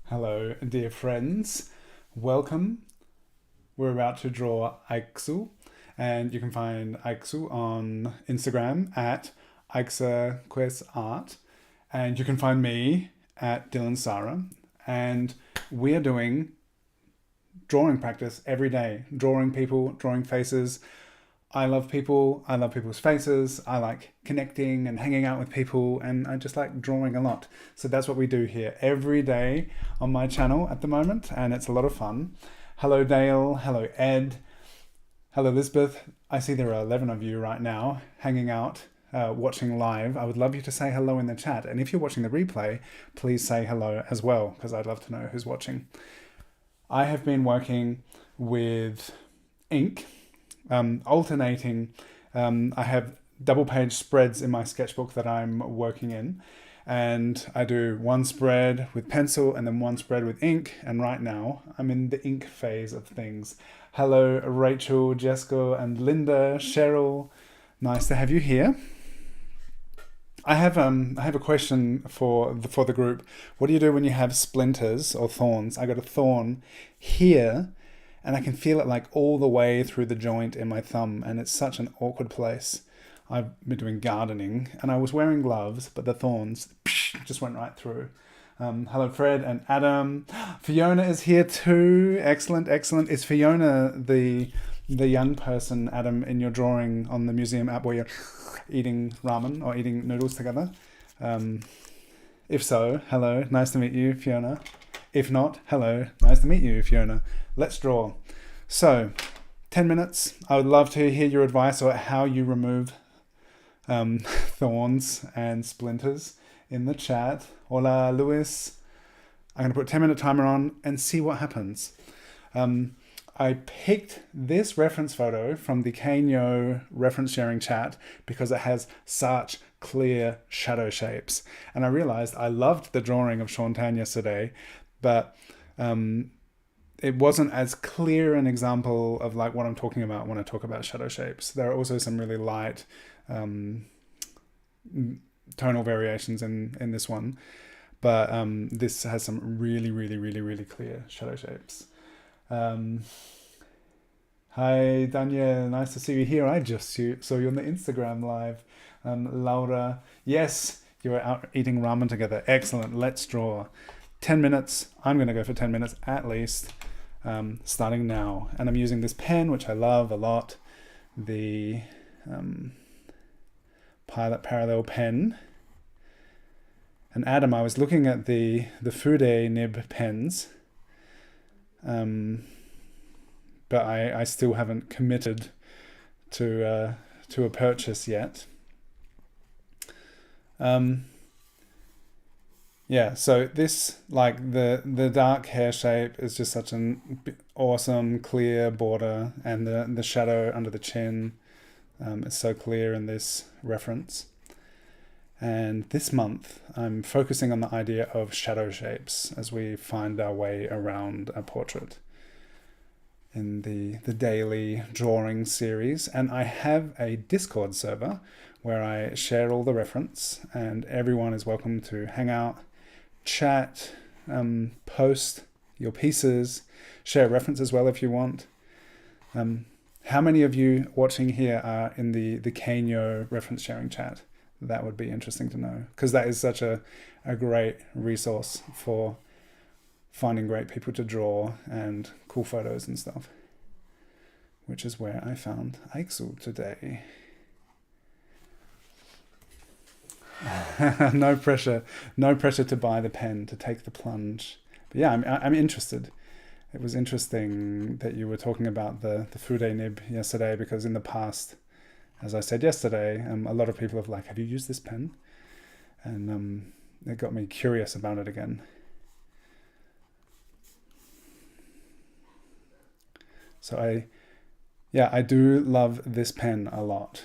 Hello, dear friends. Welcome. We're about to draw Aixu, and you can find Aixu on Instagram at aixaquestart, and you can find me at Dylan Sara, and we are doing drawing practice every day, drawing people, drawing faces. I love people. I love people's faces. I like connecting and hanging out with people, and I just like drawing a lot. So that's what we do here every day on my channel at the moment, and it's a lot of fun. Hello, Dale. Hello, Ed. Hello, Elizabeth. I see there are 11 of you right now hanging out, watching live. I would love you to say hello in the chat. And if you're watching the replay, please say hello as well, because I'd love to know who's watching. I have been working with ink, alternating. I have double page spreads in my sketchbook that I'm working in, and I do one spread with pencil and then one spread with ink, and right now I'm in the ink phase of things. Hello, Rachel, Jessica, and Linda, Cheryl. Nice to have you here. I have a question for the group. What do you do when you have splinters or thorns? I got a thorn here, and I can feel it like all the way through the joint in my thumb, and it's such an awkward place. I've been doing gardening, and I was wearing gloves, but the thorns just went right through. Hello, Fred and Adam. Fiona is here too. Excellent, excellent. Is Fiona the young person, Adam, in your drawing on the museum app where you're eating ramen or eating noodles together? If so, hello, nice to meet you, Fiona. If not, hello, nice to meet you, Fiona. Let's draw. So, 10 minutes. I would love to hear your advice on how you remove thorns and splinters in the chat. Hola, Luis. I'm going to put a 10-minute timer on and see what happens. I picked this reference photo from the Kanyo reference sharing chat because it has such clear shadow shapes. And I realized I loved the drawing of Sean Tan yesterday, but it wasn't as clear an example of like what I'm talking about when I talk about shadow shapes. There are also some really light tonal variations in this one, but this has some really, really, really, really clear shadow shapes. Hi Daniel, nice to see you here. I just saw you on the Instagram live. Laura, yes, you were out eating ramen together. Excellent. Let's draw. 10 minutes. I'm going to go for 10 minutes at least, starting now. And I'm using this pen, which I love a lot, the Pilot Parallel pen. And Adam, I was looking at the Fude nib pens, but I still haven't committed to a purchase yet. Yeah, so this, like the dark hair shape is just such an awesome clear border, and the shadow under the chin is so clear in this reference. And this month I'm focusing on the idea of shadow shapes as we find our way around a portrait in the daily drawing series. And I have a Discord server where I share all the reference, and everyone is welcome to hang out, chat, post your pieces, share reference as well if you want. How many of you watching here are in the Kanyo reference sharing chat? That would be interesting to know, because that is such a great resource for finding great people to draw and cool photos and stuff, which is where I found Aixu today. No pressure to buy the pen, to take the plunge. But yeah, I'm interested. It was interesting that you were talking about the Fude nib yesterday, because in the past, as I said yesterday, a lot of people have like, have you used this pen? And it got me curious about it again. So I do love this pen a lot.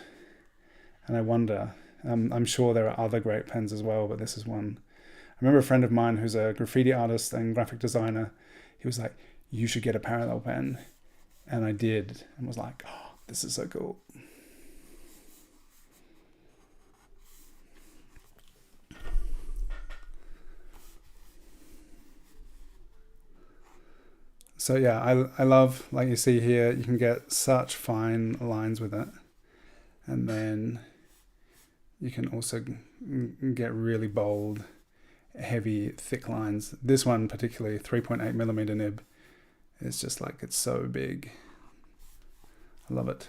And I wonder, I'm sure there are other great pens as well, but this is one. I remember a friend of mine who's a graffiti artist and graphic designer, he was like, you should get a parallel pen. And I did, and was like, oh, this is so cool. So yeah, I love, like you see here, you can get such fine lines with it. And then you can also get really bold, heavy, thick lines. This one particularly, 3.8 millimeter nib, is just like, it's so big. I love it.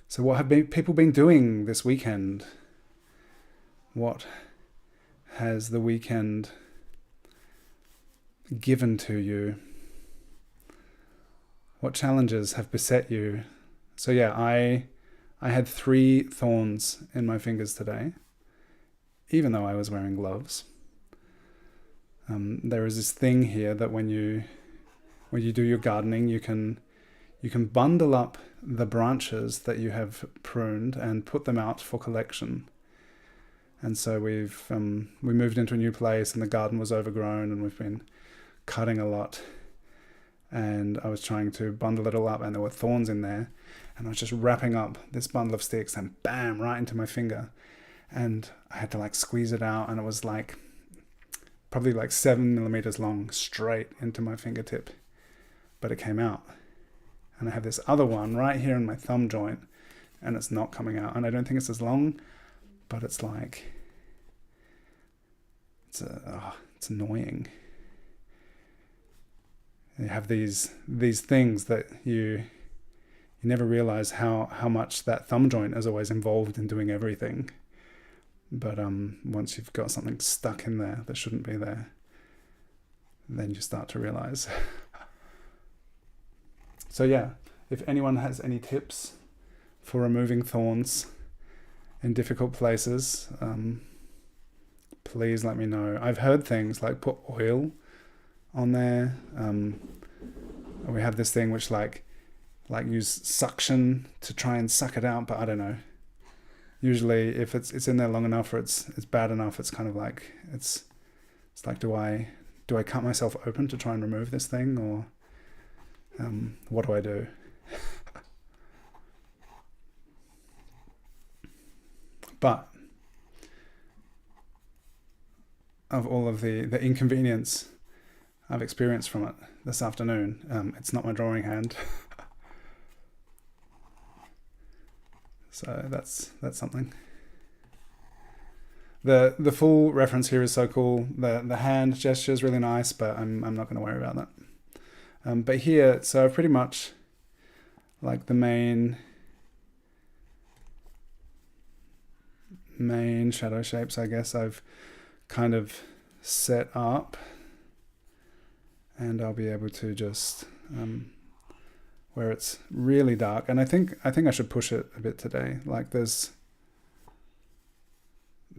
So what have people been doing this weekend? What has the weekend given to you? What challenges have beset you? So yeah, I had 3 thorns in my fingers today, even though I was wearing gloves. There is this thing here that when you do your gardening, you can bundle up the branches that you have pruned and put them out for collection. And so we moved into a new place and the garden was overgrown and we've been cutting a lot. And I was trying to bundle it all up and there were thorns in there. And I was just wrapping up this bundle of sticks and bam, right into my finger. And I had to like squeeze it out and it was like probably like 7 millimeters long straight into my fingertip. But it came out. And I have this other one right here in my thumb joint and it's not coming out. And I don't think it's as long, but it's like, it's annoying. You have these things that you never realize how much that thumb joint is always involved in doing everything. But once you've got something stuck in there that shouldn't be there, then you start to realize. So yeah, if anyone has any tips for removing thorns in difficult places, please let me know. I've heard things like put oil on there. We have this thing which like use suction to try and suck it out, but I don't know. Usually if it's in there long enough or it's bad enough, it's kind of like it's like do I cut myself open to try and remove this thing, or what do I do? But of all of the inconvenience I've experienced from it this afternoon, it's not my drawing hand. So that's something. The full reference here is so cool. The hand gesture is really nice, but I'm not going to worry about that. But here, so I've pretty much like the main shadow shapes, I guess, I've kind of set up, and I'll be able to just where it's really dark, and I think I should push it a bit today. Like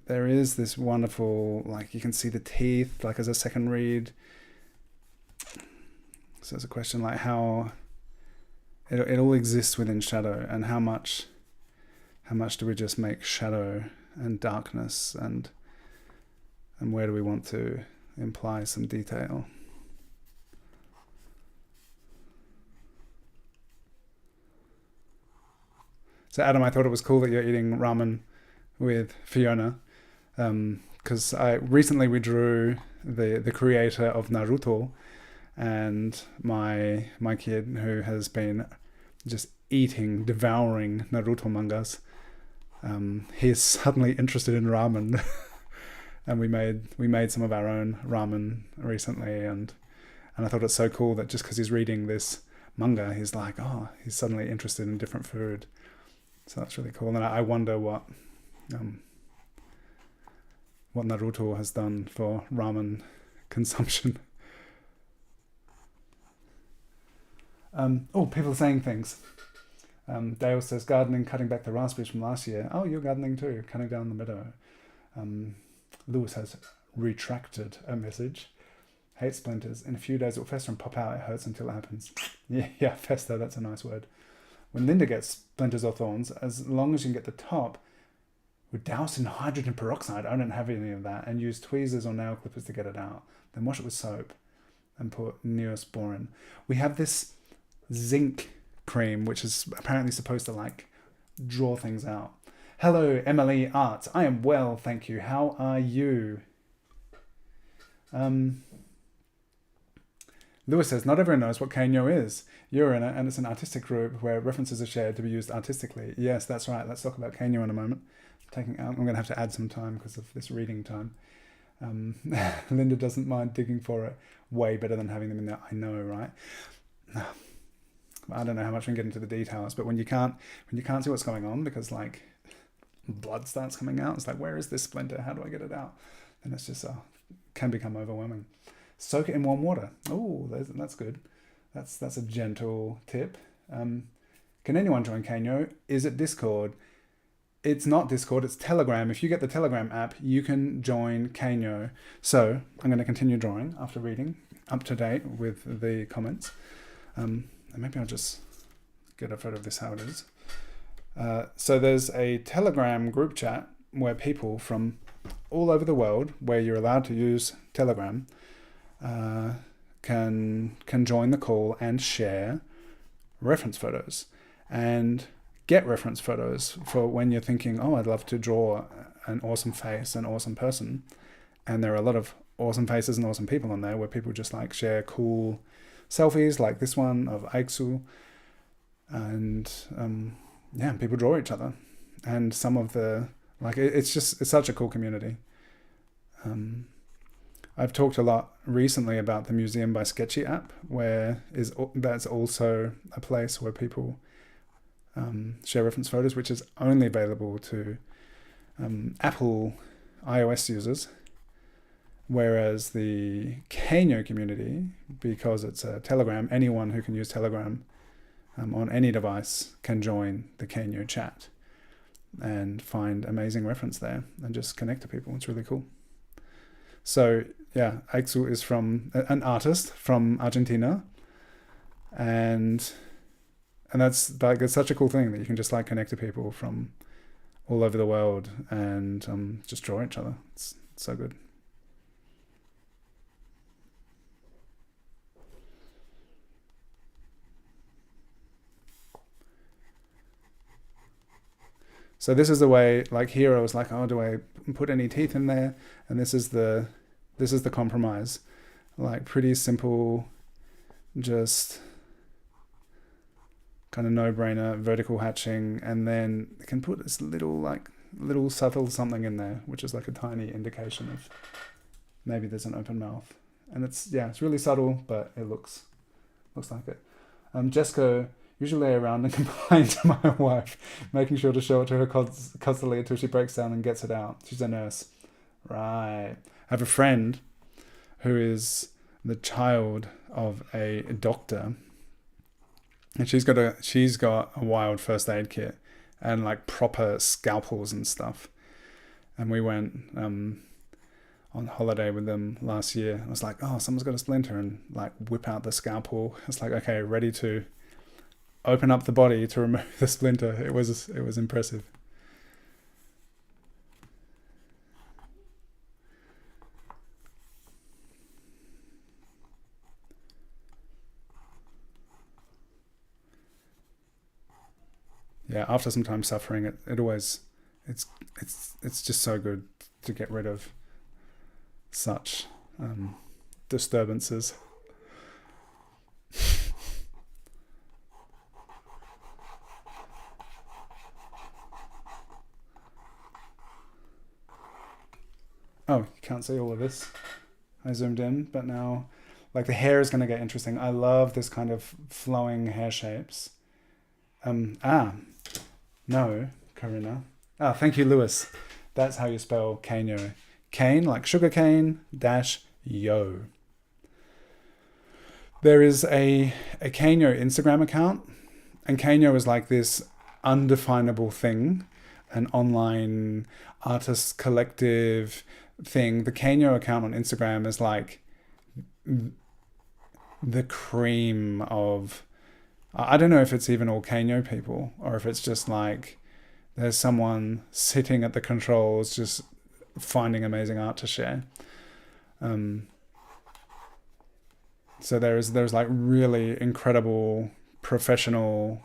there is this wonderful, like you can see the teeth like as a second read. So it's a question like how it all exists within shadow, and how much do we just make shadow and darkness, and where do we want to imply some detail. So Adam, I thought it was cool that you're eating ramen with Fiona, because we drew the creator of Naruto, and my kid, who has been just devouring Naruto mangas, he is suddenly interested in ramen. And we made some of our own ramen recently, and I thought it's so cool that just because he's reading this manga, he's like, he's suddenly interested in different food. So that's really cool. And I wonder what Naruto has done for ramen consumption. People are saying things. Dale says, gardening, cutting back the raspberries from last year. Oh, you're gardening too, cutting down the meadow. Lewis has retracted a message. Hate splinters. In a few days it will fester and pop out. It hurts until it happens. Yeah, fester, that's a nice word. When Linda gets splinters or thorns, as long as you can get the top, we douse in hydrogen peroxide. I don't have any of that. And use tweezers or nail clippers to get it out. Then wash it with soap and put Neosporin. We have this zinc cream, which is apparently supposed to like draw things out. Hello, Emily Arts. I am well, thank you. How are you? Lewis says, not everyone knows what Kanyo is. You're in it, and it's an artistic group where references are shared to be used artistically. Yes, that's right. Let's talk about Kanyo in a moment. I'm going to have to add some time because of this reading time. Linda doesn't mind digging for it. Way better than having them in there. I know, right? I don't know how much we can get into the details, but when you can't see what's going on because like blood starts coming out, it's like, where is this splinter? How do I get it out? And it's just can become overwhelming. Soak it in warm water. Oh, that's good. That's a gentle tip. Can anyone join Kanyo? Is it Discord? It's not Discord, it's Telegram. If you get the Telegram app, you can join Kanyo. So I'm going to continue drawing after reading, up to date with the comments. And maybe I'll just get a photo of this, how it is. So there's a Telegram group chat where people from all over the world, where you're allowed to use Telegram, can join the call and share reference photos and get reference photos for when you're thinking, oh, I'd love to draw an awesome face, an awesome person. And there are a lot of awesome faces and awesome people on there where people just like share cool selfies like this one of Aixu. And people draw each other. And some of the, like, it's such a cool community. I've talked a lot recently about the Museum by Sketchy app, that's also a place where people share reference photos, which is only available to Apple iOS users, whereas the Kanyo community, because it's a Telegram, anyone who can use Telegram on any device can join the Kanyo chat and find amazing reference there and just connect to people. It's really cool. So yeah, Aixu is from an artist from Argentina, and that's like, it's such a cool thing that you can just like connect to people from all over the world and just draw each other. It's so good. So this is the way, like here I was like, oh, do I put any teeth in there? And this is the compromise. Like pretty simple, just kind of no-brainer, vertical hatching, and then you can put this little subtle something in there, which is like a tiny indication of maybe there's an open mouth. And it's really subtle, but it looks like it. Jessica usually lay around and complain to my wife, making sure to show it to her constantly until she breaks down and gets it out. She's a nurse. Right. I have a friend who is the child of a doctor, and she's got a wild first aid kit and like proper scalpels and stuff. And we went on holiday with them last year. I was like, oh, someone's got a splinter, and like whip out the scalpel. It's like, okay, ready to open up the body to remove the splinter. It was impressive. Yeah, after some time suffering, it's just so good to get rid of such disturbances. Oh, you can't see all of this. I zoomed in, but now, like, the hair is going to get interesting. I love this kind of flowing hair shapes. No, Karina. Thank you, Lewis. That's how you spell Kanyo. Cane, like sugar cane, -yo. There is a Kanyo Instagram account, and Kanyo is like this undefinable thing, an online artist collective thing. The Kanyo account on Instagram is like the cream of, I don't know if it's even all Kanyo people or if it's just like there's someone sitting at the controls just finding amazing art to share. So there's like really incredible professional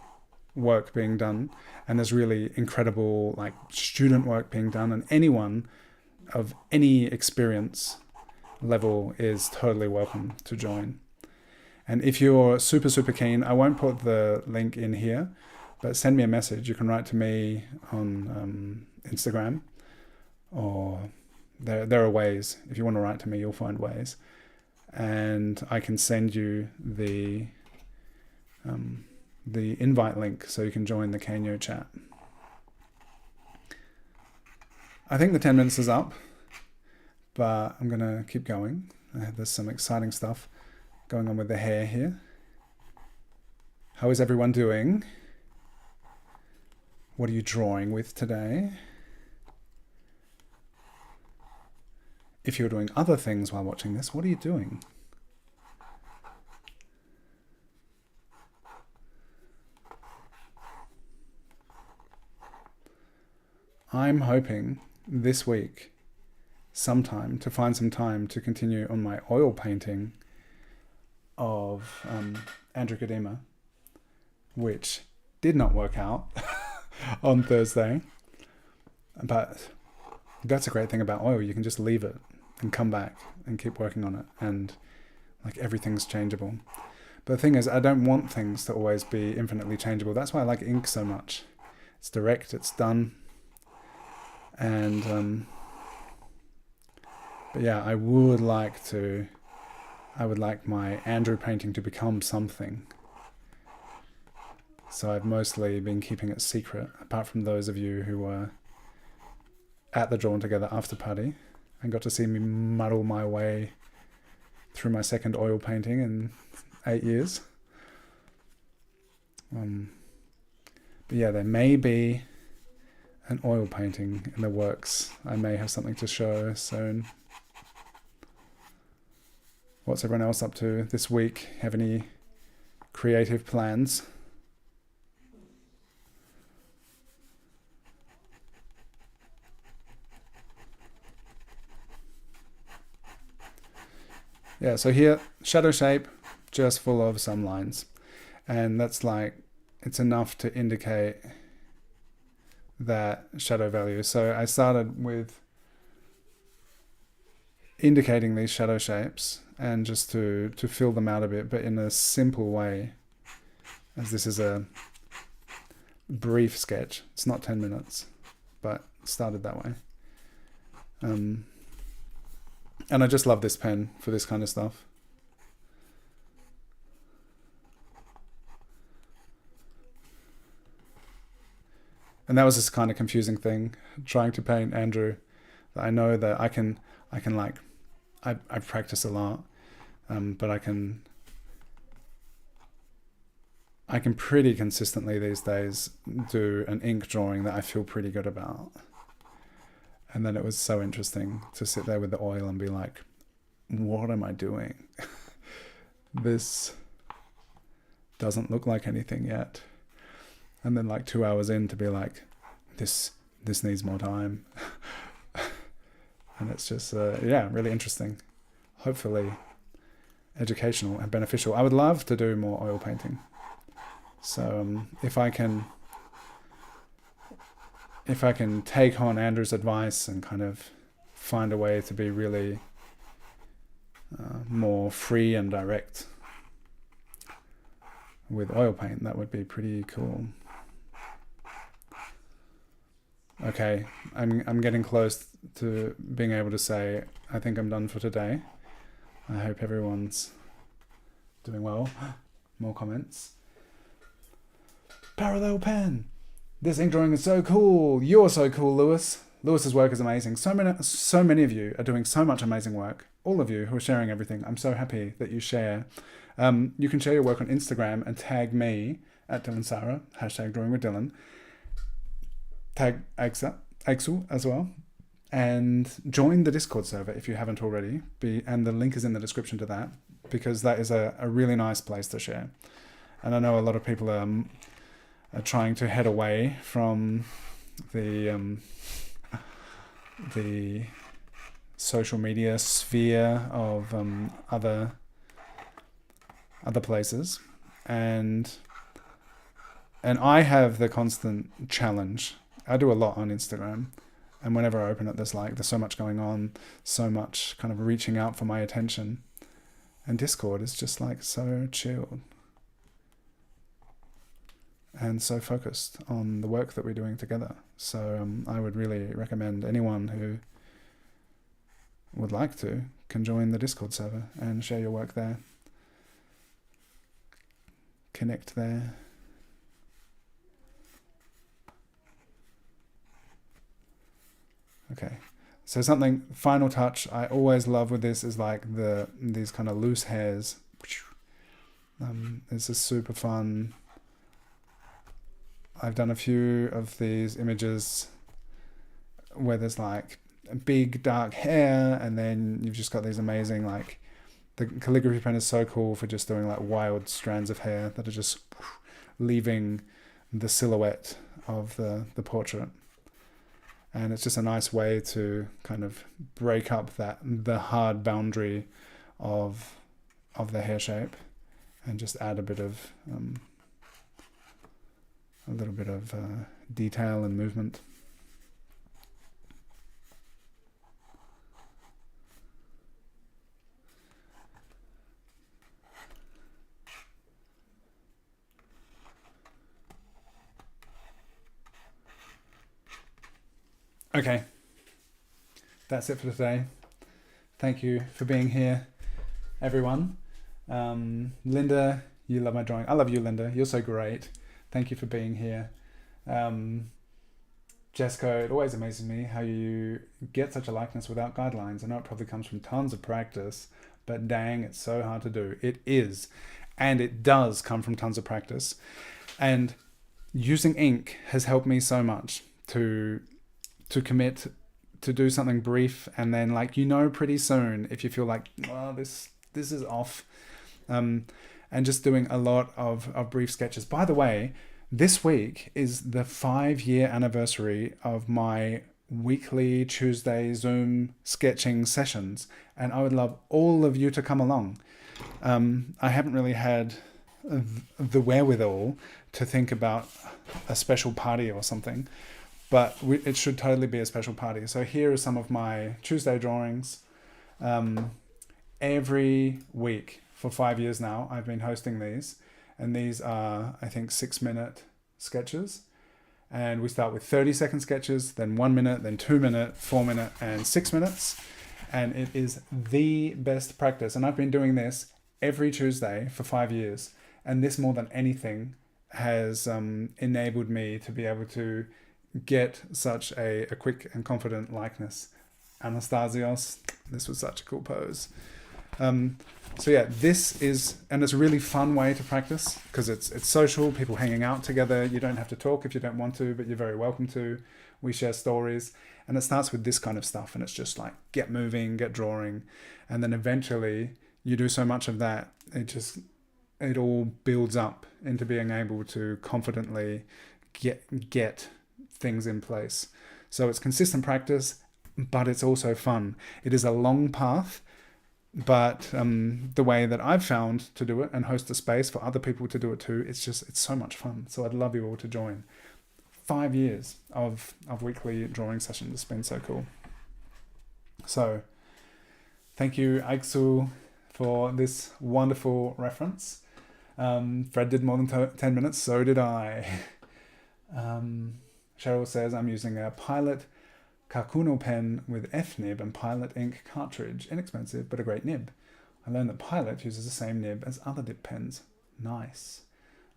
work being done, and there's really incredible like student work being done, and anyone of any experience level is totally welcome to join. And if you're super, super keen, I won't put the link in here, but send me a message. You can write to me on Instagram, or there are ways. If you want to write to me, you'll find ways. And I can send you the invite link so you can join the Kanyo chat. I think the 10 minutes is up, but I'm going to keep going. There's some exciting stuff going on with the hair here. How is everyone doing? What are you drawing with today? If you're doing other things while watching this, what are you doing? I'm hoping this week sometime to find some time to continue on my oil painting of Andrew Kadima, which did not work out on Thursday. But that's a great thing about oil. You can just leave it and come back and keep working on it, and like everything's changeable. But the thing is, I don't want things to always be infinitely changeable. That's why I like ink so much. It's direct, it's done. And but yeah, I would like my Andrew painting to become something. So I've mostly been keeping it secret, apart from those of you who were at the Drawn Together after party and got to see me muddle my way through my second oil painting in 8 years. But yeah, there may be an oil painting in the works. I may have something to show soon. What's everyone else up to this week? Have any creative plans? Yeah, so here, shadow shape, just full of some lines. And that's like, it's enough to indicate that shadow value. So I started with indicating these shadow shapes and just to fill them out a bit, but in a simple way, as this is a brief sketch. It's not 10 minutes, but it started that way. And I just love this pen for this kind of stuff. And that was this kind of confusing thing, trying to paint Andrew. I know that I can like, I practice a lot, but I can pretty consistently these days do an ink drawing that I feel pretty good about. And then it was so interesting to sit there with the oil and be like, what am I doing? This doesn't look like anything yet. And then like 2 hours in to be like, this needs more time. And it's just, yeah, really interesting. Hopefully educational and beneficial. I would love to do more oil painting. So if I can take on Andrew's advice and kind of find a way to be really more free and direct with oil paint, that would be pretty cool. Okay, I'm getting close to being able to say I think I'm done for today. I hope everyone's doing well. More comments. Parallel pen. This ink drawing is so cool. You're so cool, Lewis. Lewis's work is amazing. So many of you are doing so much amazing work. All of you who are sharing everything. I'm so happy that you share. You can share your work on Instagram and tag me at Dylan Sara, #drawingwithdylan. Tag Aixu as well. And join the Discord server if you haven't already. And the link is in the description to that, because that is a really nice place to share. And I know a lot of people are trying to head away from the social media sphere of other places, and I have the constant challenge. I do a lot on Instagram, And whenever I open it, there's so much going on, so much kind of reaching out for my attention. And Discord is just like so chilled and so focused on the work that we're doing together. So I would really recommend anyone who would like to can join the Discord server and share your work there. Connect there. Okay. So something, final touch I always love with this is like these kind of loose hairs. This is super fun. I've done a few of these images where there's like big dark hair, and then you've just got these amazing, like, the calligraphy pen is so cool for just doing like wild strands of hair that are just leaving the silhouette of the portrait. And it's just a nice way to kind of break up the hard boundary of the hair shape and just add a little bit of detail and movement. Okay, that's it for today. Thank you for being here, everyone. Linda, you love my drawing. I love you, Linda. You're so great. Thank you for being here. Jessica, it always amazes me how you get such a likeness without guidelines. I know it probably comes from tons of practice, but dang, it's so hard to do. It is, and it does come from tons of practice. And using ink has helped me so much to commit to do something brief, and then, like, pretty soon if you feel like, oh, this is off, and just doing a lot of brief sketches. By the way, this week is the 5-year anniversary of my weekly Tuesday Zoom sketching sessions, and I would love all of you to come along. I haven't really had the wherewithal to think about a special party or something, but it should totally be a special party. So here are some of my Tuesday drawings. Every week for 5 years now, I've been hosting these. And these are, I think, 6-minute sketches. And we start with 30-second sketches, then 1 minute, then 2 minute, 4 minute, and 6 minutes. And it is the best practice. And I've been doing this every Tuesday for 5 years. And this, more than anything, has enabled me to be able to get such a quick and confident likeness. Anastasios, this was such a cool pose. So yeah, this is, and it's a really fun way to practice because it's social, people hanging out together. You don't have to talk if you don't want to, but you're very welcome to. We share stories, and it starts with this kind of stuff, and it's just like, get moving, get drawing, and then eventually you do so much of that, it all builds up into being able to confidently get things in place. So it's consistent practice, but it's also fun. It is a long path, but the way that I've found to do it and host a space for other people to do it too, it's so much fun. So I'd love you all to join. 5 years of weekly drawing sessions. It's been so cool. So thank you, Aixu, for this wonderful reference. Fred did more than 10 minutes, so did I. Cheryl says, I'm using a Pilot Kakuno pen with F-nib and Pilot ink cartridge. Inexpensive, but a great nib. I learned that Pilot uses the same nib as other dip pens. Nice.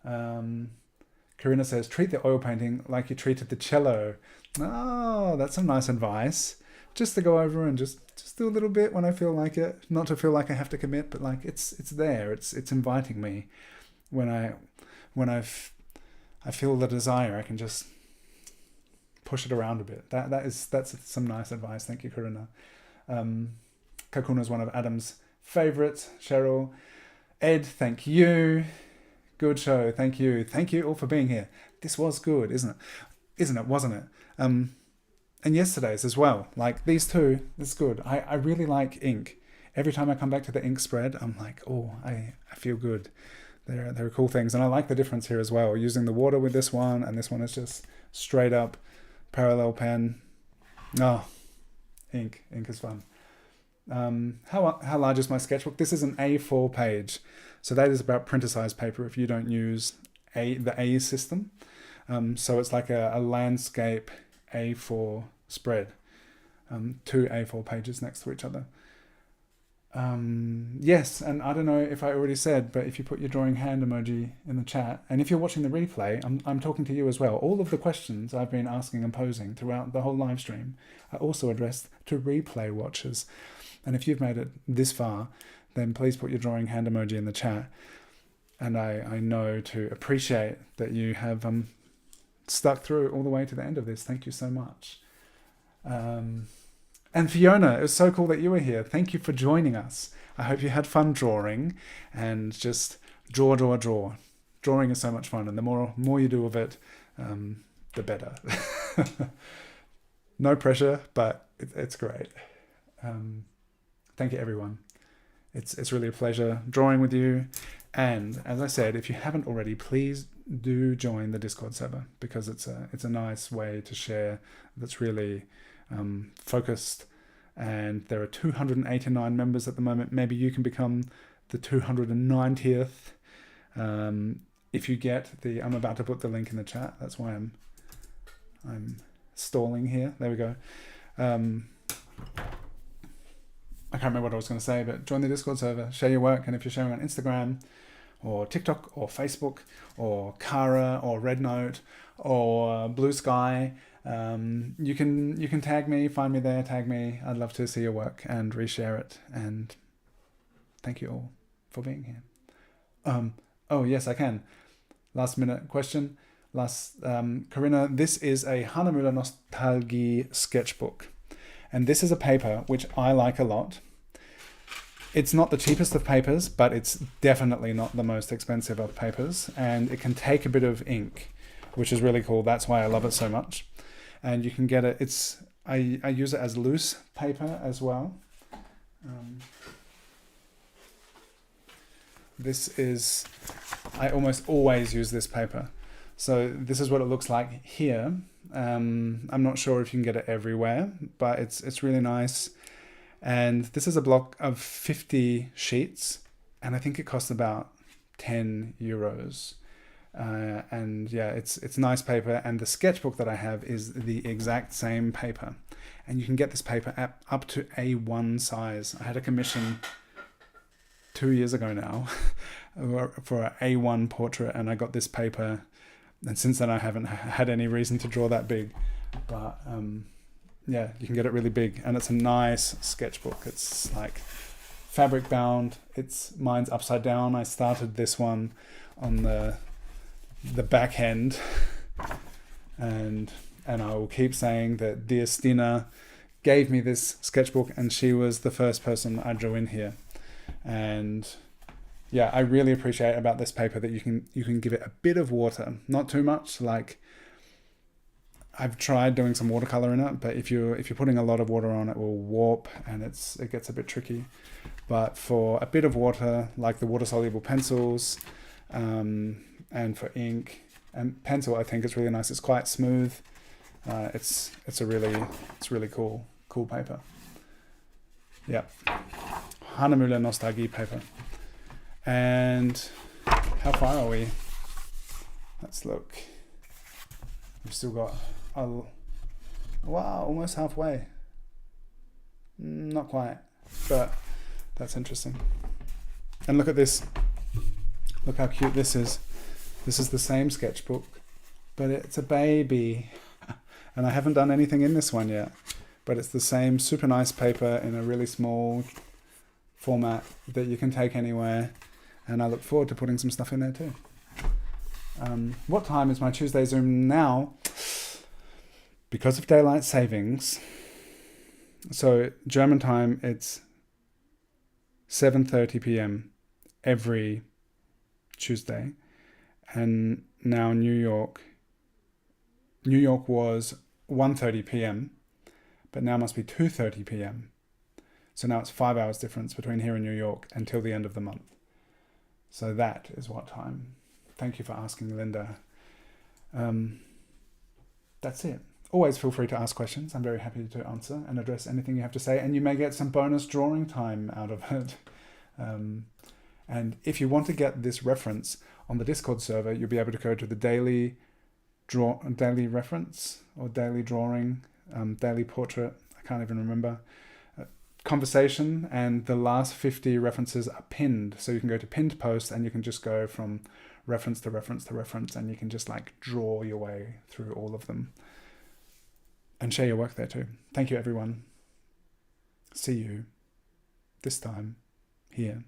Karina says, treat the oil painting like you treated the cello. Oh, that's some nice advice. Just to go over and just do a little bit when I feel like it. Not to feel like I have to commit, but like it's there. It's inviting me. When I feel the desire, I can just push it around a bit. That's some nice advice. Thank you, Karina. Kakuna is one of Adam's favorites. Cheryl, Ed, thank you. Good show. Thank you. Thank you all for being here. This was good, isn't it? Wasn't it? And yesterday's as well. Like these two, it's good. I really like ink. Every time I come back to the ink spread, I'm like, oh, I feel good. There are cool things. And I like the difference here as well. Using the water with this one, and this one is just straight up parallel pen. Oh, ink is fun. How large is my sketchbook? This is an A4 page, so that is about printer size paper if you don't use the A system. So it's like a landscape A4 spread, two A4 pages next to each other. Yes, and I don't know if I already said, but if you put your drawing hand emoji in the chat, and if you're watching the replay, I'm talking to you as well. All of the questions I've been asking and posing throughout the whole live stream are also addressed to replay watchers. And if you've made it this far, then please put your drawing hand emoji in the chat. And I know to appreciate that you have stuck through all the way to the end of this. Thank you so much. And Fiona, it was so cool that you were here. Thank you for joining us. I hope you had fun drawing and just draw. Drawing is so much fun, and the more you do of it, the better. No pressure, but it's great. Thank you, everyone. It's really a pleasure drawing with you. And as I said, if you haven't already, please do join the Discord server, because it's a nice way to share that's really focused. And there are 289 members at the moment. Maybe you can become the 290th if you get the. I'm about to put the link in the chat. That's why I'm stalling here. There we go. I can't remember what I was going to say, but join the Discord server, share your work, and if you're sharing on Instagram or TikTok or Facebook or Kara or Rednote or Blue Sky, you can tag me, find me there, tag me. I'd love to see your work and reshare it. And thank you all for being here. Oh yes, I can. Last minute question. Corinna, this is a Hahnemühle Nostalgie sketchbook. And this is a paper which I like a lot. It's not the cheapest of papers, but it's definitely not the most expensive of papers. And it can take a bit of ink, which is really cool. That's why I love it so much. And you can get it. I use it as loose paper as well. I almost always use this paper. So this is what it looks like here. I'm not sure if you can get it everywhere, but it's really nice. And this is a block of 50 sheets, and I think it costs about 10 euros. And yeah, it's nice paper. And the sketchbook that I have is the exact same paper. And you can get this paper up to A1 size. I had a commission 2 years ago now for an A1 portrait, and I got this paper. And since then, I haven't had any reason to draw that big. But yeah, you can get it really big. And it's a nice sketchbook. It's like fabric bound. Mine's upside down. I started this one on the back end. And I will keep saying that dear Stina gave me this sketchbook, and she was the first person I drew in here. And yeah, I really appreciate about this paper that you can give it a bit of water, not too much. Like, I've tried doing some watercolor in it, but if you're putting a lot of water on, it will warp and it gets a bit tricky. But for a bit of water, like the water soluble pencils, and for ink and pencil, I think it's really nice. It's quite smooth. It's really cool paper. Yeah, Hahnemühle Nostalgie paper. And how far are we? Let's look. We've still got wow, almost halfway. Not quite, but that's interesting. And look at this. Look how cute this is. This is the same sketchbook, but it's a baby. And I haven't done anything in this one yet, but it's the same super nice paper in a really small format that you can take anywhere. And I look forward to putting some stuff in there too. What time is my Tuesday Zoom now? Because of daylight savings. So German time, it's 7:30 p.m. every Tuesday. And now New York was 1:30 p.m. but now must be 2:30 p.m. So now it's 5 hours difference between here and New York until the end of the month. So that is what time. Thank you for asking, Linda. That's it. always feel free to ask questions. I'm very happy to answer and address anything you have to say, and you may get some bonus drawing time out of it. And if you want to get this reference on the Discord server, you'll be able to go to the daily reference or daily drawing, daily portrait, I can't even remember, conversation, and the last 50 references are pinned. So you can go to pinned post and you can just go from reference to reference to reference, and you can just like draw your way through all of them and share your work there too. Thank you, everyone. See you this time here.